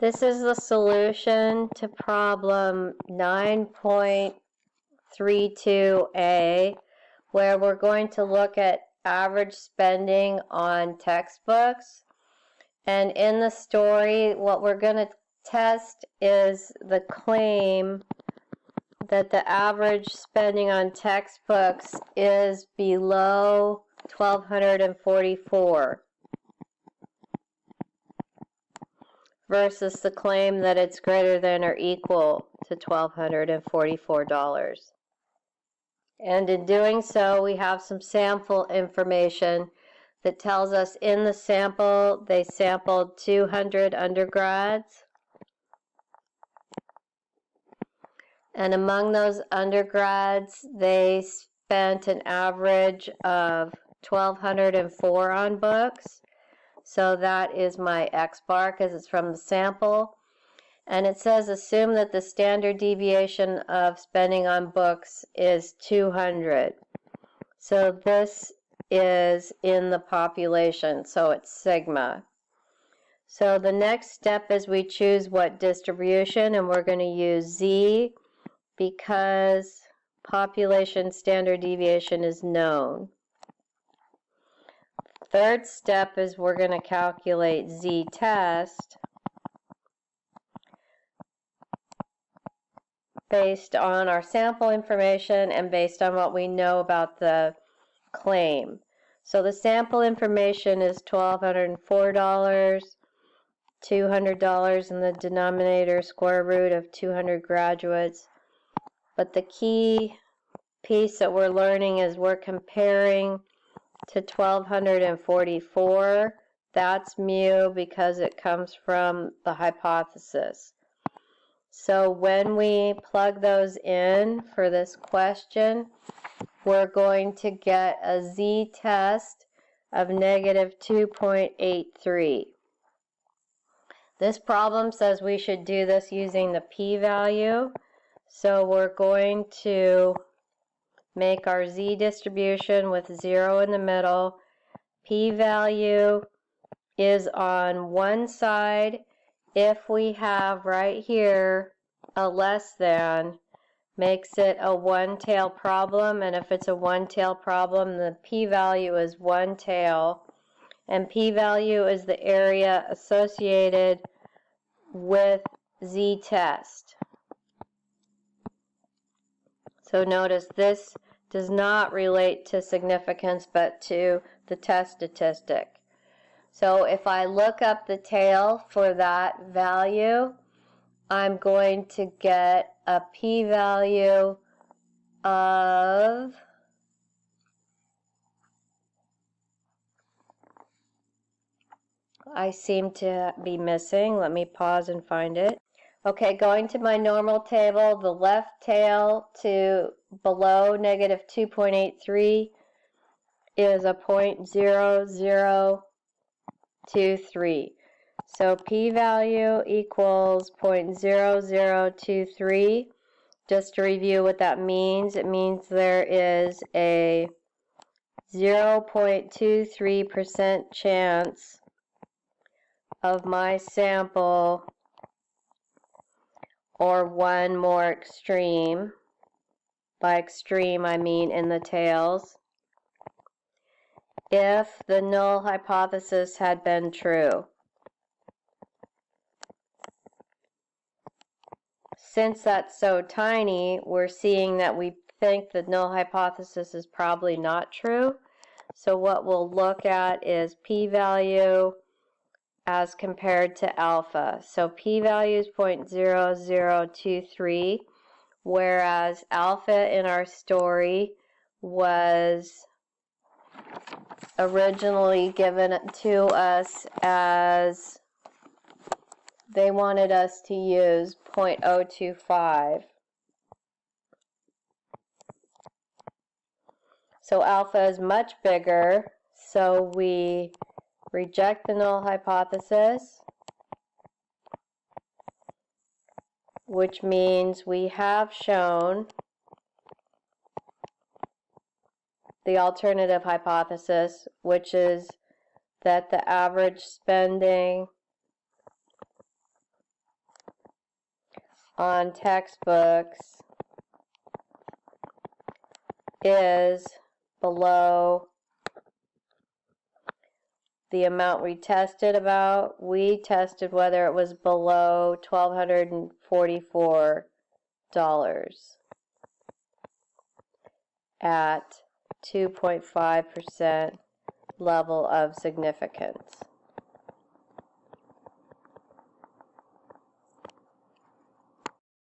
This is the solution to problem 9.32a, where we're going to look at average spending on textbooks. And in the story, what we're going to test is the claim that the average spending on textbooks is below $1,244. Versus the claim that it's greater than or equal to $1,244. And in doing so, we have some sample information that tells us in the sample they sampled 200 undergrads. And among those undergrads, they spent an average of $1,204 on books. So that is my X bar because it's from the sample. And it says assume that the standard deviation of spending on books is 200. So this is in the population, so it's sigma. So the next step is we choose what distribution, and we're going to use Z because population standard deviation is known. Third step is we're going to calculate Z-test based on our sample information and based on what we know about the claim. So the sample information is $1,204, $200 in the denominator, square root of 200 graduates. But the key piece that we're learning is we're comparing to 1,244. That's mu because it comes from the hypothesis. So when we plug those in for this question, we're going to get a Z-test of negative 2.83. This problem says we should do this using the p-value. So we're going to make our Z distribution with 0 in the middle. P-value is on one side. If we have right here a less than, makes it a one-tail problem. And if it's a one-tail problem, the p-value is one tail. And p-value is the area associated with Z-test. So notice this does not relate to significance, but to the test statistic. So if I look up the tail for that value, I'm going to get a p-value of I seem to be missing. Let me pause and find it. Okay, going to my normal table, the left tail to below negative 2.83 is a 0.0023. So p-value equals 0.0023. Just to review what that means, it means there is a 0.23% chance of my sample, or one more extreme. By extreme, I mean in the tails. If the null hypothesis had been true. Since that's so tiny, we're seeing that we think the null hypothesis is probably not true. So what we'll look at is p-value as compared to alpha. So p-value is 0.0023, whereas alpha in our story was originally given to us as they wanted us to use 0.025. So alpha is much bigger, so we reject the null hypothesis, which means we have shown the alternative hypothesis, which is that the average spending on textbooks is below the amount we tested about. We tested whether it was below $1,244 at 2.5% level of significance.